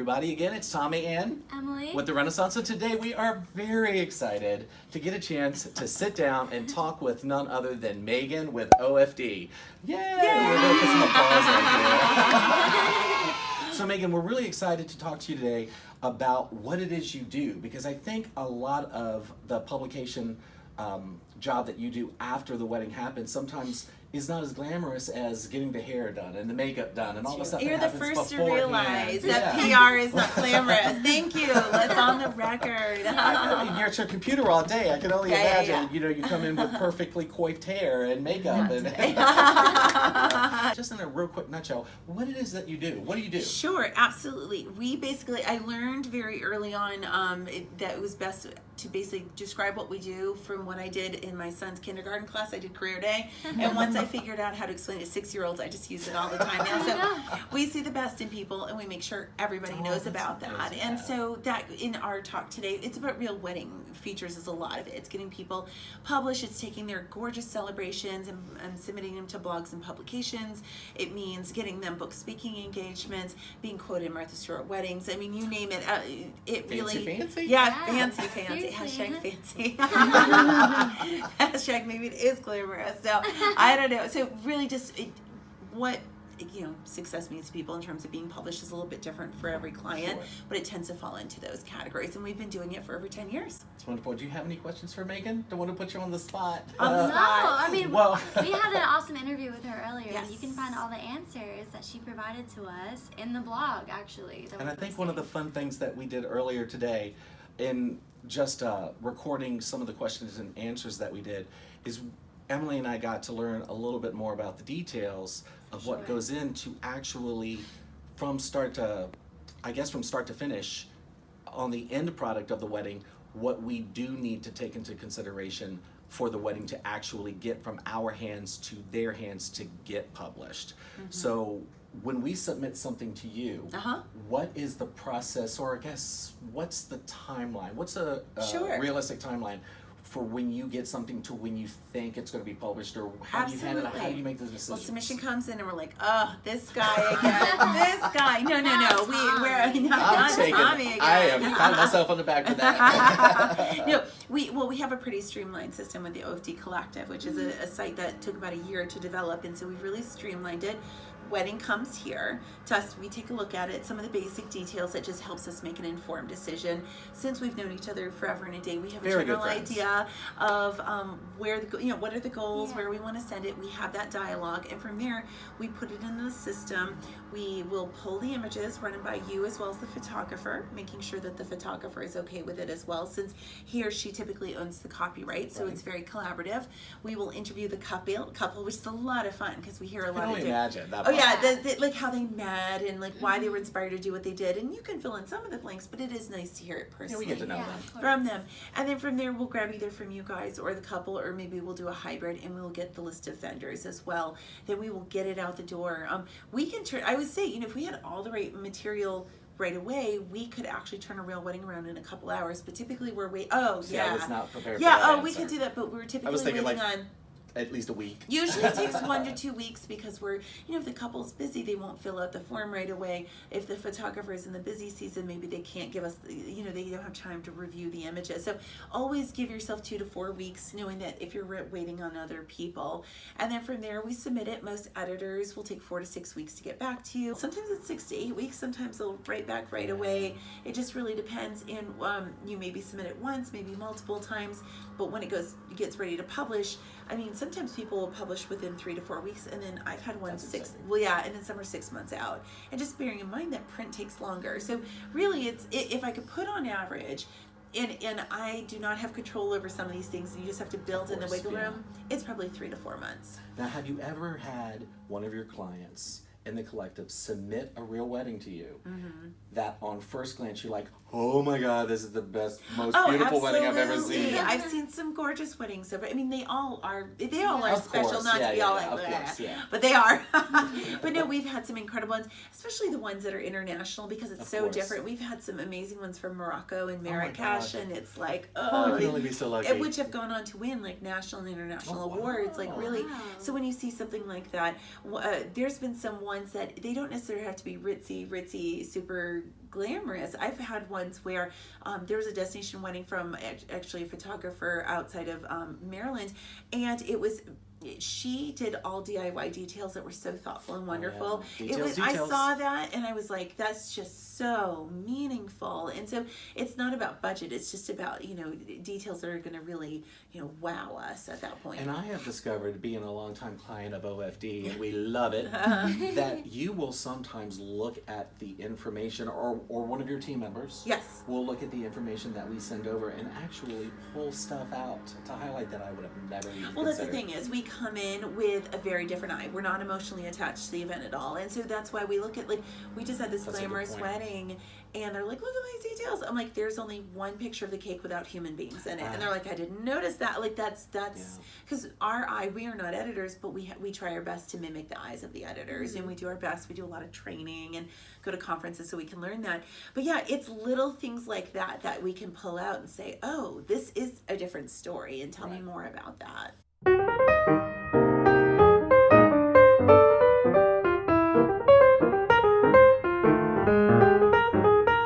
everybody. Again, it's Tommy and Emily with the Renaissance. And today we are very excited to get a chance to sit down and talk with none other than Meghan with OFD. Yay! We're going to put some applause right there. So Meghan, we're really excited to talk to you today about what it is you do, because I think a lot of the publication job that you do after the wedding happens sometimes is not as glamorous as getting the hair done and the makeup done and all the stuff You're that the happens first to beforehand. realize that PR is not glamorous. Thank you. Let's on the record. You're at your computer all day. I can only imagine. Yeah. You know, you come in with perfectly coiffed hair and makeup, and just in a real quick nutshell, what it is that you do? What do you do? Sure, absolutely. I learned very early on that it was best to basically describe what we do from what I did in my son's kindergarten class. I did career day, and once I figured out how to explain it to 6-year-olds, I just use it all the time now. So we see the best in people, and we make sure everybody knows about that. And so that in our talk today, it's about real wedding features is a lot of it. It's getting people published. It's taking their gorgeous celebrations and submitting them to blogs and publications. It means getting them book speaking engagements, being quoted in Martha Stewart weddings. I mean, you name it. It really, fancy? yeah, fancy. Hashtag fancy. Hashtag maybe it is glamorous. So I don't know. So really just what success means to people in terms of being published is a little bit different for every client, but it tends to fall into those categories, and we've been doing it for over 10 years. It's wonderful. Do you have any questions for Meghan? Don't want to put you on the spot. No, I mean, well, we had an awesome interview with her earlier. Yes. You can find all the answers that she provided to us in the blog, actually. And I think one of the fun things that we did earlier today in just recording some of the questions and answers that we did is Emily and I got to learn a little bit more about the details of what goes into actually from start to finish on the end product of the wedding, what we do need to take into consideration for the wedding to actually get from our hands to their hands to get published. So when we submit something to you, what is the process, or I guess what's the timeline? What's a realistic timeline for when you get something to when you think it's going to be published, or how do you handle it? How do you make the decision? Well, submission comes in and we're like, oh, this guy again, this guy. No. We're not Tommy again. I am patting myself on the back for that. No, we have a pretty streamlined system with the OFD Collective, which is a site that took about a year to develop, and so we've really streamlined it. Wedding comes here to us, we take a look at it, some of the basic details that just helps us make an informed decision. Since we've known each other forever and a day, we have a general idea of where what are the goals, where we want to send it. We have that dialogue, and from there we put it into the system. We will pull the images, run them by you as well as the photographer, making sure that the photographer is okay with it as well, since he or she typically owns the copyright, so it's very collaborative. We will interview the couple, which is a lot of fun because we hear a lot of imagine that. Like how they met and like why they were inspired to do what they did, and you can fill in some of the blanks, but it is nice to hear it personally. We get to know them from them, and then from there we'll grab either from you guys or the couple, or maybe we'll do a hybrid, and we'll get the list of vendors as well. Then we will get it out the door. We can turn. I would say, if we had all the right material right away, we could actually turn a real wedding around in a couple hours. But typically we're I was not prepared. For that answer. We could do that, but we're typically waiting on. At least a week. Usually it takes 1 to 2 weeks because we're, if the couple's busy, they won't fill out the form right away. If the photographer is in the busy season, maybe they can't give us, they don't have time to review the images. So always give yourself 2 to 4 weeks, knowing that if you're waiting on other people. And then from there, we submit it. Most editors will take 4 to 6 weeks to get back to you. Sometimes it's 6 to 8 weeks. Sometimes they'll write back right away. It just really depends. And you maybe submit it once, maybe multiple times. But when it gets ready to publish, sometimes people will publish within 3 to 4 weeks, and then I've had one and then some are 6 months out. And just bearing in mind that print takes longer. So really, if I could put on average, and I do not have control over some of these things, and you just have to build in the wiggle room, it's probably 3 to 4 months. Now, have you ever had one of your clients in the collective submit a real wedding to you that on first glance you're like, oh my God, this is the best, most beautiful wedding I've ever seen? I've seen some gorgeous weddings. They all are special, not to be all but they are. But no, we've had some incredible ones, especially the ones that are international, because it's so different. We've had some amazing ones from Morocco and Marrakesh, and it's like, I can only be so lucky. Which have gone on to win like national and international awards, really. So when you see something like that, there's been some ones that they don't necessarily have to be ritzy, super glamorous. I've had ones where there was a destination wedding from actually a photographer outside of Maryland, and she did all DIY details that were so thoughtful and wonderful. Details. I saw that and I was like, that's just so meaningful. And so it's not about budget, it's just about, details that are going to really, wow us at that point. And I have discovered, being a longtime client of OFD, and we love it, that you will sometimes look at the information, or one of your team members Yes. will look at the information that we send over and actually pull stuff out to highlight that I would have never even Well, that's the considered. thing is we come in with a very different eye. We're not emotionally attached to the event at all. And so that's why we look at, we just had this That's a good glamorous point. wedding, and they're like, look at my details. I'm like, there's only one picture of the cake without human beings in it. And they're like, I didn't notice that. Like, that's because our eye, we are not editors, but we try our best to mimic the eyes of the editors. And we do our best. We do a lot of training and go to conferences so we can learn that. But yeah, it's little things like that we can pull out and say, oh, this is a different story, and tell me more about that.